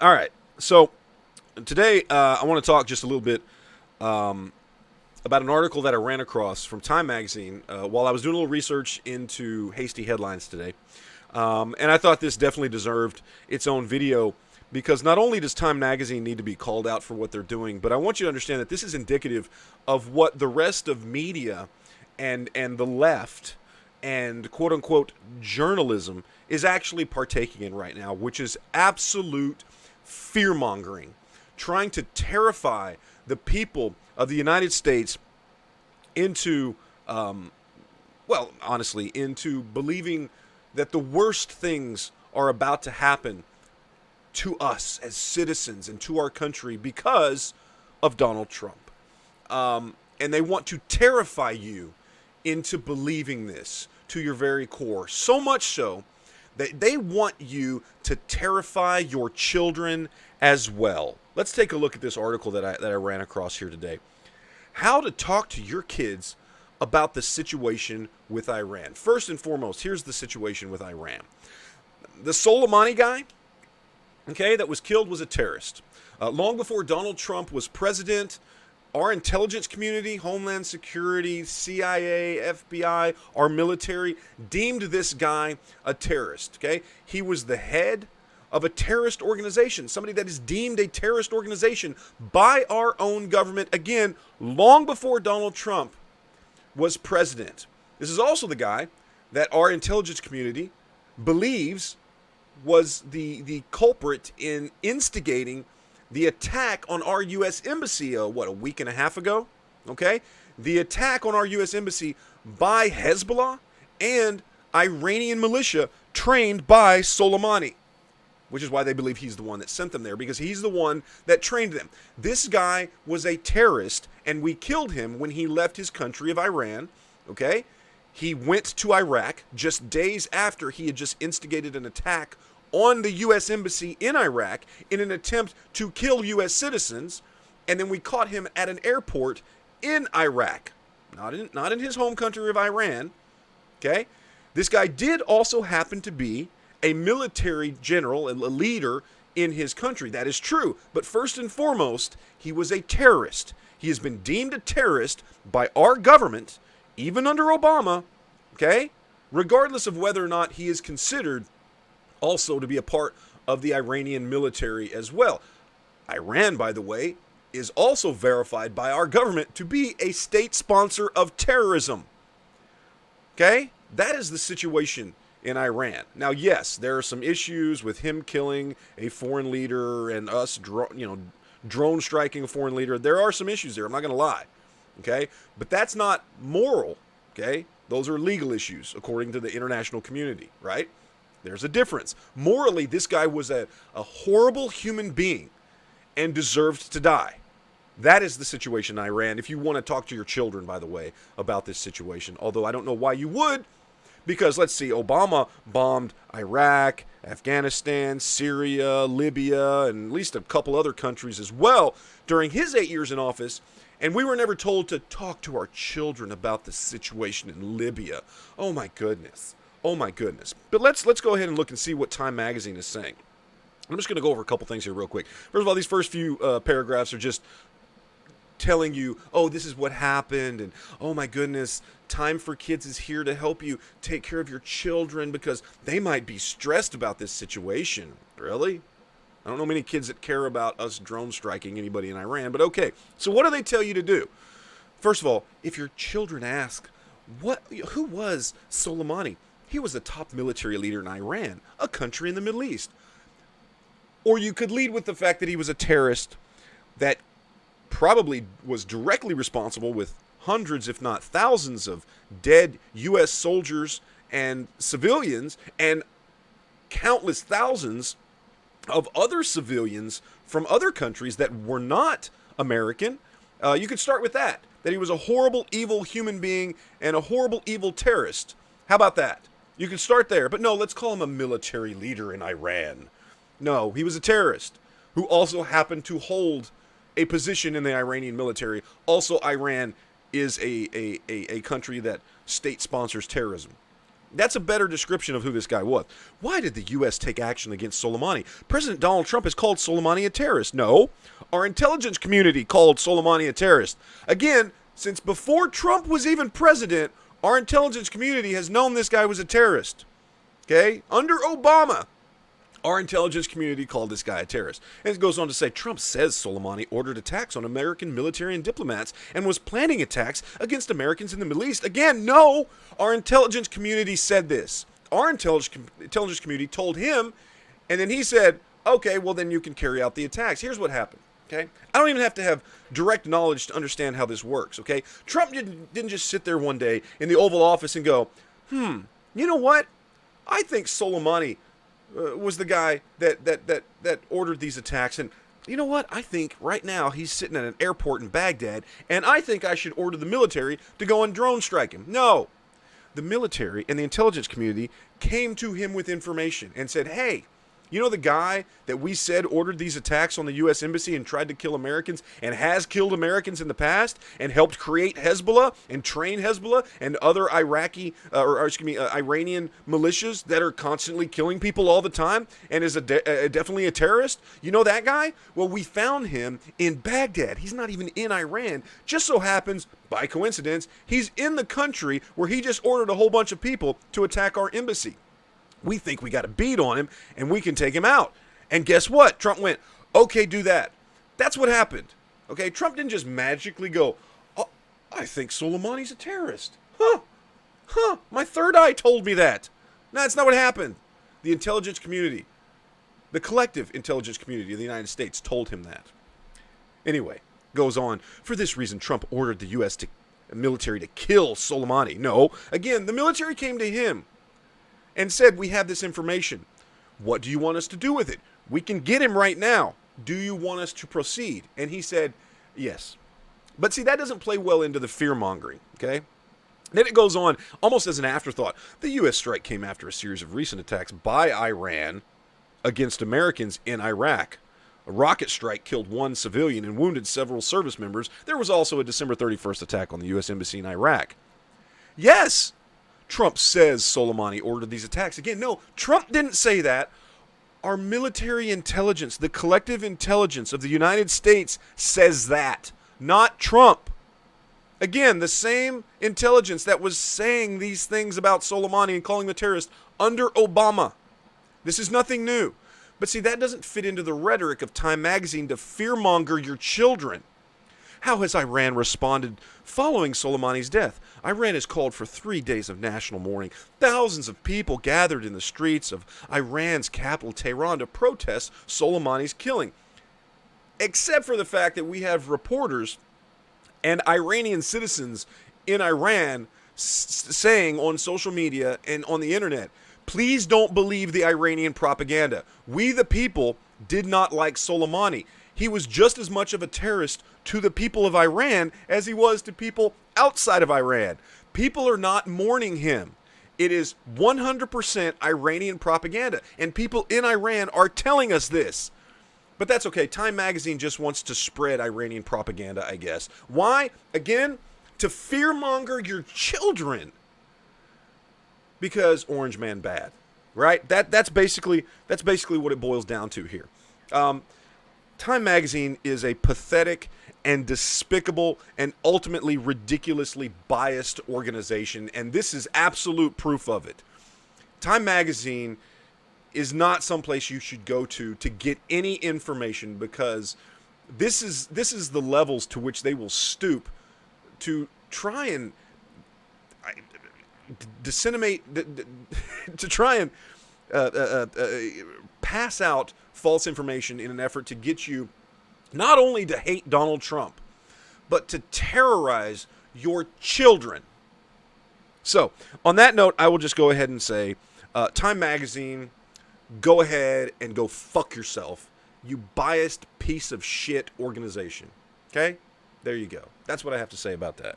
All right. So today I want to talk just a little bit about an article that I ran across from Time Magazine while I was doing a little research into hasty headlines today. And I thought this definitely deserved its own video because not only does Time Magazine need to be called out for what they're doing, but I want you to understand that this is indicative of what the rest of media and the left and quote-unquote journalism is actually partaking in right now, which is absolute fear-mongering, trying to terrify the people of the United States into, honestly, into believing that the worst things are about to happen to us as citizens and to our country because of Donald Trump. And they want to terrify you into believing this to your very core. So much so that they want you to terrify your children as well. Let's take a look at this article that I ran across here today. How to talk to your kids about the situation with Iran. First and foremost, here's the situation with Iran. The Soleimani guy, okay, that was killed was a terrorist. Long before Donald Trump was president, our intelligence community, Homeland Security, CIA, FBI, our military deemed this guy a terrorist, okay? He was the head of a terrorist organization, somebody that is deemed a terrorist organization by our own government, again, long before Donald Trump was president. This is also the guy that our intelligence community believes was the culprit in instigating the attack on our U.S. Embassy, a week and a half ago? Okay? The attack on our U.S. Embassy by Hezbollah and Iranian militia trained by Soleimani, which is why they believe he's the one that sent them there, because he's the one that trained them. This guy was a terrorist, and we killed him when he left his country of Iran, okay? He went to Iraq just days after he had just instigated an attack on the U.S. Embassy in Iraq in an attempt to kill U.S. citizens, and then we caught him at an airport in Iraq, not in his home country of Iran, okay? This guy did also happen to be a military general, a leader in his country. That is true. But first and foremost, he was a terrorist. He has been deemed a terrorist by our government, even under Obama, okay? Regardless of whether or not he is considered also to be a part of the Iranian military as well. Iran, by the way, is also verified by our government to be a state sponsor of terrorism. Okay? That is the situation in Iran. Now, yes, there are some issues with him killing a foreign leader and us, drone striking a foreign leader. There are some issues there. I'm not going to lie. Okay? But that's not moral. Okay? Those are legal issues according to the international community, right? There's a difference. Morally, this guy was a horrible human being and deserved to die. That is the situation in Iran. If you want to talk to your children, by the way, about this situation, although I don't know why you would, because let's see, Obama bombed Iraq, Afghanistan, Syria, Libya, and at least a couple other countries as well during his 8 years in office, and we were never told to talk to our children about the situation in Libya. Oh my goodness. Oh my goodness. But let's go ahead and look and see what Time Magazine is saying. I'm just going to go over a couple things here real quick. First of all, these first few paragraphs are just telling you, oh, this is what happened, and oh my goodness, Time for Kids is here to help you take care of your children because they might be stressed about this situation. Really? I don't know many kids that care about us drone striking anybody in Iran, but okay. So what do they tell you to do? First of all, if your children ask, who was Soleimani? He was the top military leader in Iran, a country in the Middle East. Or you could lead with the fact that he was a terrorist that probably was directly responsible with hundreds, if not thousands, of dead U.S. soldiers and civilians and countless thousands of other civilians from other countries that were not American. You could start with that he was a horrible, evil human being and a horrible, evil terrorist. How about that? You could start there, but no, let's call him a military leader in Iran. No, he was a terrorist who also happened to hold a position in the Iranian military. Also, Iran is a country that state sponsors terrorism. That's a better description of who this guy was. Why did the U.S. take action against Soleimani? President Donald Trump has called Soleimani a terrorist. No, our intelligence community called Soleimani a terrorist. Again, since before Trump was even president, our intelligence community has known this guy was a terrorist. Okay? Under Obama, our intelligence community called this guy a terrorist. And it goes on to say, Trump says Soleimani ordered attacks on American military and diplomats and was planning attacks against Americans in the Middle East. Again, no, our intelligence community said this. Our intelligence community told him, and then he said, okay, well then you can carry out the attacks. Here's what happened. Okay? I don't even have to have direct knowledge to understand how this works. Okay? Trump didn't just sit there one day in the Oval Office and go, you know what? I think Soleimani was the guy that ordered these attacks, and you know what? I think right now he's sitting at an airport in Baghdad, and I think I should order the military to go and drone strike him. No. The military and the intelligence community came to him with information and said, hey, you know the guy that we said ordered these attacks on the U.S. Embassy and tried to kill Americans and has killed Americans in the past and helped create Hezbollah and train Hezbollah and other Iranian militias that are constantly killing people all the time and is definitely a terrorist? You know that guy? Well, we found him in Baghdad. He's not even in Iran. Just so happens, by coincidence, he's in the country where he just ordered a whole bunch of people to attack our embassy. We think we got a bead on him, and we can take him out. And guess what? Trump went, okay, do that. That's what happened. Okay, Trump didn't just magically go, oh, I think Soleimani's a terrorist. My third eye told me that. No, that's not what happened. The intelligence community, the collective intelligence community of the United States told him that. Anyway, goes on, for this reason, Trump ordered the U.S. military to kill Soleimani. No, again, the military came to him and said, we have this information. What do you want us to do with it? We can get him right now. Do you want us to proceed? And he said, yes. But see, that doesn't play well into the fear-mongering, okay? Then it goes on, almost as an afterthought. The U.S. strike came after a series of recent attacks by Iran against Americans in Iraq. A rocket strike killed one civilian and wounded several service members. There was also a December 31st attack on the U.S. Embassy in Iraq. Yes! Trump says Soleimani ordered these attacks. Again, no, Trump didn't say that. Our military intelligence, the collective intelligence of the United States says that, not Trump. Again, the same intelligence that was saying these things about Soleimani and calling the terrorist under Obama. This is nothing new. But see, that doesn't fit into the rhetoric of Time magazine to fearmonger your children. How has Iran responded following Soleimani's death? Iran has called for 3 days of national mourning. Thousands of people gathered in the streets of Iran's capital, Tehran, to protest Soleimani's killing. Except for the fact that we have reporters and Iranian citizens in Iran saying on social media and on the internet, please don't believe the Iranian propaganda. We, the people, did not like Soleimani. He was just as much of a terrorist to the people of Iran as he was to people outside of Iran. People are not mourning him. It is 100% Iranian propaganda, and people in Iran are telling us this. But that's okay. Time magazine just wants to spread Iranian propaganda, I guess. Why? Again, to fearmonger your children. Because Orange Man bad, right? That's basically what it boils down to here. Time magazine is a pathetic and despicable and ultimately ridiculously biased organization, and this is absolute proof of it. Time magazine is not someplace you should go to get any information, because this is the levels to which they will stoop to try and disseminate, to try and pass out false information in an effort to get you not only to hate Donald Trump, but to terrorize your children. So, on that note, I will just go ahead and say, Time Magazine, go ahead and go fuck yourself, you biased piece of shit organization. Okay? There you go. That's what I have to say about that.